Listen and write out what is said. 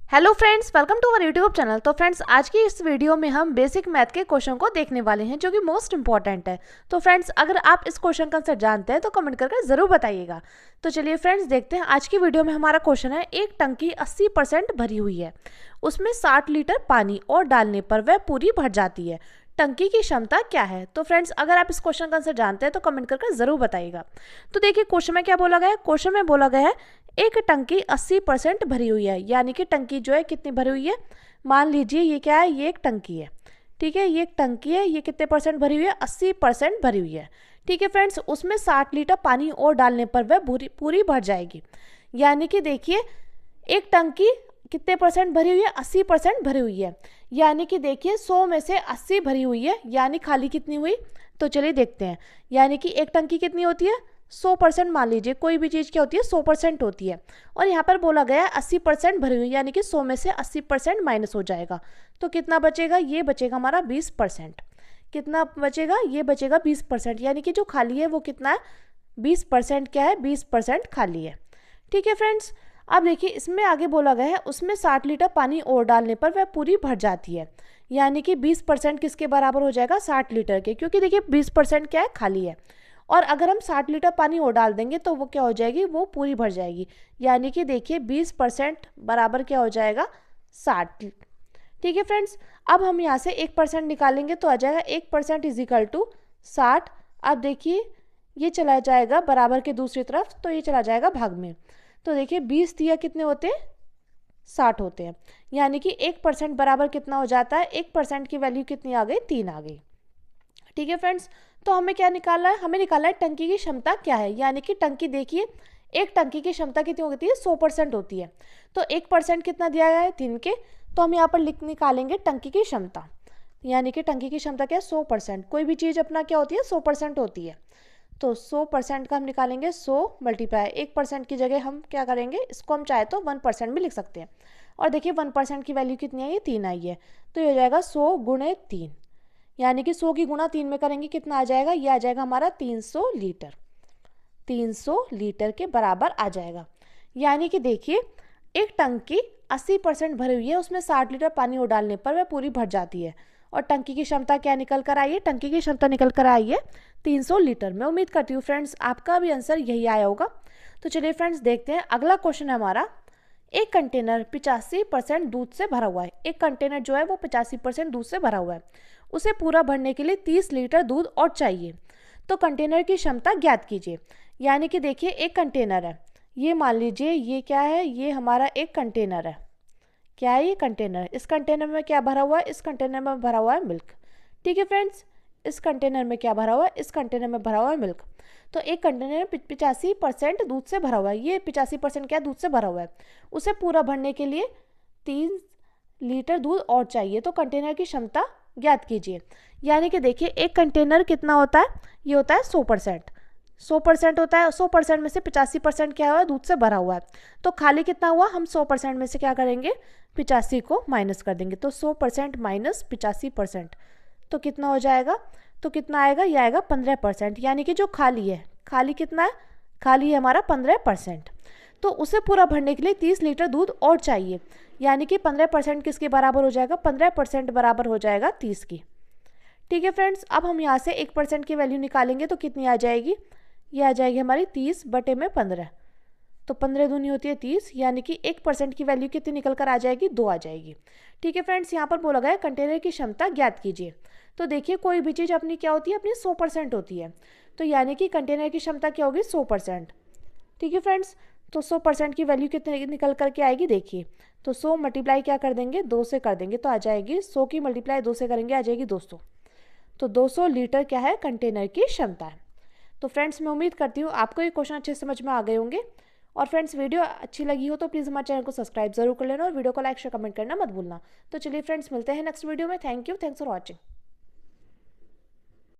Hello friends, welcome to our YouTube channel. तो friends, आज की इस वीडियो में हम बेसिक मैथ के क्वेश्चन को देखने वाले हैं जो कि मोस्ट इंपॉर्टेंट है। तो फ्रेंड्स, अगर आप इस क्वेश्चन का आंसर जानते हैं तो कमेंट करके ज़रूर बताइएगा। तो चलिए फ्रेंड्स, देखते हैं। आज की वीडियो में हमारा क्वेश्चन है, एक टंकी 80% भरी हुई है, उसमें 60 लीटर पानी और डालने पर वह पूरी भर जाती है, टंकी की क्षमता क्या है। तो फ्रेंड्स, अगर आप इस क्वेश्चन का आंसर जानते हैं तो कमेंट करके ज़रूर बताइएगा। तो देखिए, क्वेश्चन में क्या बोला गया है। क्वेश्चन में बोला गया है एक टंकी 80% भरी हुई है, यानी कि टंकी जो है कितनी भरी हुई है। मान लीजिए ये क्या है, ये एक टंकी है, ठीक है। ये एक टंकी है, ये कितने परसेंट भरी हुई है, 80% भरी हुई है, ठीक है फ्रेंड्स। उसमें 60 लीटर पानी और डालने पर वह पूरी भर जाएगी। यानी कि देखिए, एक टंकी कितने परसेंट भरी हुई है, 80% भरी हुई है। यानी कि देखिए, 100 में से 80 भरी हुई है, यानी खाली कितनी हुई। तो चलिए देखते हैं। यानी कि एक टंकी कितनी होती है, 100%। मान लीजिए कोई भी चीज़ क्या होती है, 100% होती है, और यहाँ पर बोला गया है 80% भरी हुई, यानी कि 100 में से 80% माइनस हो जाएगा। तो कितना बचेगा, ये बचेगा हमारा 20%। कितना बचेगा, ये बचेगा 20%। यानी कि जो खाली है वो कितना है, 20%। क्या है, 20% खाली है, ठीक है फ्रेंड्स। अब देखिए, इसमें आगे बोला गया है उसमें 60 लीटर पानी और डालने पर वह पूरी भर जाती है। यानी कि 20% किसके बराबर हो जाएगा, 60 लीटर के, क्योंकि देखिए 20% क्या है, खाली है। और अगर हम 60 लीटर पानी और डाल देंगे तो वो क्या हो जाएगी, वो पूरी भर जाएगी। यानी कि देखिए 20% बराबर क्या हो जाएगा, 60, ठीक है फ्रेंड्स। अब हम यहाँ से 1% निकालेंगे तो आ जाएगा 1% इज इक्वल टू 60। अब देखिए, ये चला जाएगा बराबर के दूसरी तरफ, तो ये चला जाएगा भाग में। तो देखिए 20 दिया कितने होते हैं, 60 होते हैं। यानी कि 1% बराबर कितना हो जाता है, 1% की वैल्यू कितनी आ गई, 3 आ गई, ठीक है फ्रेंड्स। तो हमें क्या निकालना है, हमें निकालना है टंकी की क्षमता क्या है। यानी कि टंकी देखिए, एक टंकी की क्षमता कितनी होती है, 100% होती है। तो 1% कितना दिया गया है, 3 के। तो हम यहाँ पर निकालेंगे टंकी की क्षमता। यानी कि टंकी की क्षमता क्या है, 100%। कोई भी चीज़ अपना क्या होती है, 100% होती है। तो 100% का हम निकालेंगे 100 मल्टीप्लाई 1% की जगह हम क्या करेंगे, इसको हम चाहे तो 1% भी लिख सकते हैं। और देखिए 1% की वैल्यू कितनी आई है, 3 आई है। तो ये हो जाएगा 100 गुणे 3। यानी कि 100 की गुणा 3 में करेंगे, कितना आ जाएगा, ये आ जाएगा हमारा 300 लीटर। 300 लीटर के बराबर आ जाएगा। यानी कि देखिए, एक टंकी 80% भरी हुई है, उसमें 60 लीटर पानी और डालने पर वह पूरी भर जाती है। और टंकी की क्षमता क्या निकल कर आई है, टंकी की क्षमता निकल कर आई है 300 लीटर। मैं उम्मीद करती हूँ फ्रेंड्स आपका भी आंसर यही आया होगा। तो चलिए फ्रेंड्स, देखते हैं। अगला क्वेश्चन है हमारा, एक कंटेनर 85% दूध से भरा हुआ है। एक कंटेनर जो है वो 85% दूध से भरा हुआ है, उसे पूरा भरने के लिए 30 लीटर दूध और चाहिए, तो कंटेनर की क्षमता ज्ञात कीजिए। यानी कि देखिए, एक कंटेनर है, ये मान लीजिए ये क्या है, ये हमारा एक कंटेनर है। क्या है, ये कंटेनर। इस कंटेनर में क्या भरा हुआ है, इस कंटेनर में भरा हुआ है मिल्क, ठीक है फ्रेंड्स। इस कंटेनर में क्या भरा हुआ है, इस कंटेनर में भरा हुआ है मिल्क। तो एक कंटेनर 85% दूध से भरा हुआ है, ये 85% क्या दूध से भरा हुआ है, उसे पूरा भरने के लिए 3 लीटर दूध और चाहिए, तो कंटेनर की क्षमता ज्ञात कीजिए। यानी कि देखिए, एक कंटेनर कितना होता है, ये होता है 100%। 100% होता है, 100% में से 85% क्या हुआ है, दूध से भरा हुआ है। तो खाली कितना हुआ, हम 100% में से क्या करेंगे, 85 को माइनस कर देंगे। तो 100% माइनस 85%, तो कितना हो जाएगा, तो कितना आएगा, ये आएगा 15%। यानी कि जो खाली है, खाली कितना है, खाली है हमारा 15%। तो उसे पूरा भरने के लिए 30 लीटर दूध और चाहिए। यानी कि 15% किसके बराबर हो जाएगा, 15% बराबर हो जाएगा 30 की, ठीक है फ्रेंड्स। अब हम यहाँ से 1% की वैल्यू निकालेंगे तो कितनी आ जाएगी, ये आ जाएगी हमारी 30 बटे में 15। तो 15 दूनी होती है 30, यानी कि 1% की वैल्यू कितनी निकल कर आ जाएगी, 2 आ जाएगी, ठीक है फ्रेंड्स। यहाँ पर बोला गया कंटेनर की क्षमता ज्ञात कीजिए। तो देखिए, कोई भी चीज़ अपनी क्या होती है, अपनी 100% होती है। तो यानी कि कंटेनर की क्षमता क्या होगी, 100%, ठीक है फ्रेंड्स। तो 100% की वैल्यू कितनी निकल करके आएगी, देखिए। तो 100 मल्टीप्लाई क्या कर देंगे, 2 से कर देंगे, तो आ जाएगी 100 की मल्टीप्लाई 2 से करेंगे, आ जाएगी 200। तो 200 लीटर क्या है, कंटेनर की क्षमता है। तो फ्रेंड्स, मैं उम्मीद करती हूँ आपको ये क्वेश्चन अच्छे समझ में आ गए होंगे। और फ्रेंड्स, वीडियो अच्छी लगी हो तो प्लीज़ हमारे चैनल को सब्सक्राइब जरूर कर लेना और वीडियो को लाइक शेयर कमेंट करना मत भूलना। तो चलिए फ्रेंड्स, मिलते हैं नेक्स्ट वीडियो में। Thank you, thanks for watching.